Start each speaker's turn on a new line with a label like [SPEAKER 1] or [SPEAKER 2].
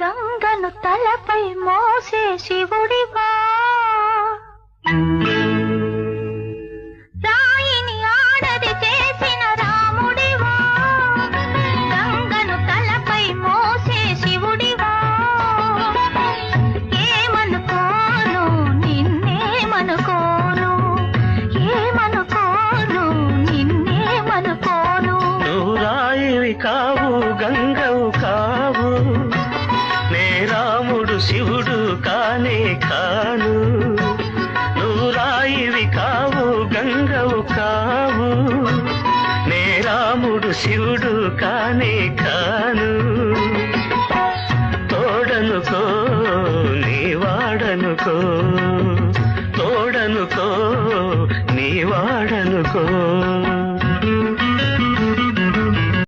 [SPEAKER 1] గంగను తలపై మోసే శివుడివా, రాయిని ఆడది చేసిన రాముడివా. గంగను తలపై మోసే శివుడివా, ఏమనుకోను నిన్నేమనుకోను, ఏమనుకోను నిన్నేమనుకోను.
[SPEAKER 2] నువ్వు రాయివి కావు గంగవు కావు, నే రాముడు శివుడు కానే కాను. నువ్వు రాయివి కావు గంగవు కావు, నే రాముడు శివుడు కానే కాను. తోడనుకో నీ వాడనుకో, తోడనుకో నీ వాడనుకో.